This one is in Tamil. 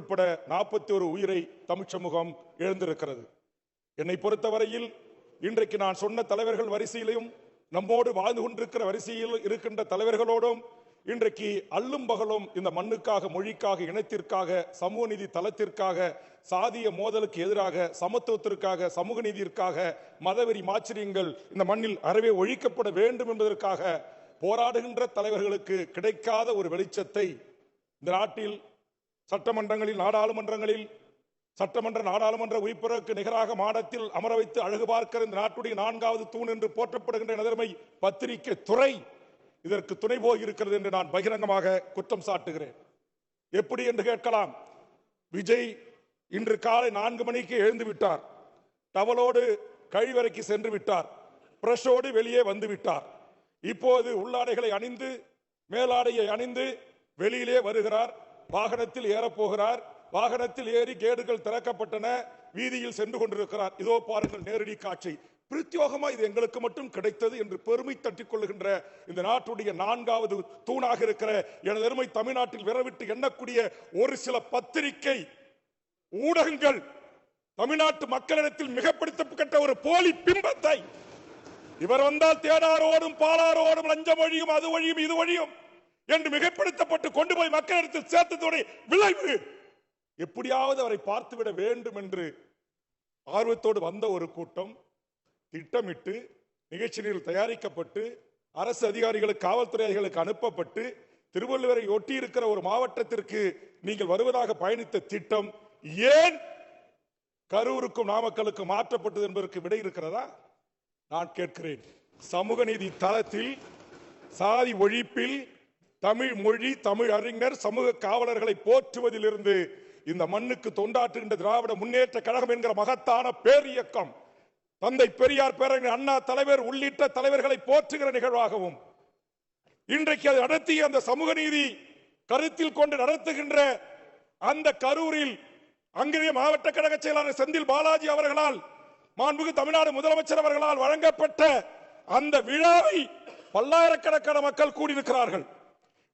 உட்பட 41 உயிரை தமிழ் சமூகம் இழந்திருக்கிறது. என்னை பொறுத்தவரையில் இன்றைக்கு நான் சொன்ன தலைவர்கள் வரிசையிலும் நம்மோடு வாழ்ந்து கொண்டிருக்கிற வரிசையில் இருக்கின்ற தலைவர்களோடும் இன்றைக்கு அல்லும் பகலும் இந்த மண்ணுக்காக, மொழிக்காக, இனத்திற்காக, சமூக நீதி தளத்திற்காக, சாதிய மோதலுக்கு எதிராக, சமத்துவத்திற்காக, சமூக நீதிற்காக, மதவெறி மாச்சரியங்கள் இந்த மண்ணில் அறவே ஒழிக்கப்பட வேண்டும் என்பதற்காக போராடுகின்ற தலைவர்களுக்கு கிடைக்காத ஒரு வெளிச்சத்தை இந்த நாட்டில் சட்டமன்றங்களில், நாடாளுமன்றங்களில், சட்டமன்ற நாடாளுமன்ற உறுப்பினருக்கு நிகராக மாடத்தில் அமர வைத்து அழகு பார்க்கிற இந்த நாட்டுடைய 4வது தூண் என்று போற்றப்படுகின்ற நெதர்மை பத்திரிகை துறை இதற்கு துணை போய் இருக்கிறது என்று நான் பகிரங்கமாக குற்றம் சாட்டுகிறேன். எப்படி என்று கேட்கலாம். விஜய் இன்று காலை 4 மணிக்கு எழுந்து விட்டார். டவலோடு கழிவறைக்கு சென்று விட்டார். பிரஷோடு வெளியே வந்து விட்டார். இப்போது உள்ளாடைகளை அணிந்து, மேலாடையை அணிந்து வெளியிலே வருகிறார். வாகனத்தில் ஏறப்போகிறார். வாகனத்தில் ஏறி கேடுகள் திறக்கப்பட்டன. வீதியில் சென்று கொண்டிருக்கிறார். இதோ பாருங்கள் நேரடி காட்சி. பிரத்யோகமா இது எங்களுக்கு மட்டும் கிடைத்தது என்று பெருமை தட்டிக் கொள்ளுகின்ற இந்த நாட்டுடைய 4வது தூணாக இருக்கிற எனது அருமை தமிழ்நாட்டில் விரவிட்டு எண்ணக்கூடிய ஒரு சில பத்திரிகை ஊடகங்கள் தமிழ்நாட்டு மக்களிடத்தில் மிகப்படுத்தப்பட்ட ஒரு போலி பிம்பத்தை, இவர் வந்தால் தேனாரோடும் பாலாரோடும் லஞ்சம் ஒழியும், அது ஒழியும், இது ஒழியும் என்று மிகப்படுத்தப்பட்டு கொண்டு போய் மக்களிடத்தில் சேர்த்ததோட விளைவு எப்படியாவது அவரை பார்த்துவிட வேண்டும் என்று ஆர்வத்தோடு வந்த ஒரு கூட்டம் திட்டமிட்டு நிகழ்ச்சியில் தயாரிக்கப்பட்டு அரசு அதிகாரிகளுக்கு, காவல்துறைகளுக்கு அனுப்பப்பட்டு திருவள்ளுவரை ஒட்டி இருக்கிற ஒரு மாவட்டத்திற்கு நீங்கள் வருவதாக பயணித்த திட்டம் ஏன் கரூருக்கும் நாமக்கலுக்கும் மாற்றப்பட்டது என்பதற்கு விடை இருக்கிறதா? நான் கேட்கிறேன். சமூக நீதி தளத்தில், சாதி ஒழிப்பில், தமிழ் மொழி, தமிழ் அறிஞர், சமூக காவலர்களை போற்றுவதிலிருந்து இந்த மண்ணுக்கு தொண்டாற்றுகின்ற திராவிட முன்னேற்ற கழகம் என்கிற மகத்தான பேரியக்கம், தந்தை பெரியார், பேரறிஞர் அண்ணா தலைவர் உள்ளிட்ட தலைவர்களை போற்றுகிற நிகழ்வாகவும், இன்றைக்கு அது நடத்திய அந்த சமூக நீதி கருத்தில் கொண்டு நடத்துகின்ற அந்த கரூரில் அங்கே மாவட்ட கழக செயலாளர் செந்தில் பாலாஜி அவர்களால், மாண்புமிகு தமிழ்நாடு முதலமைச்சர் அவர்களால் வழங்கப்பட்ட அந்த விழாவை பல்லாயிரக்கணக்கான மக்கள் கூடியிருக்கிறார்கள்.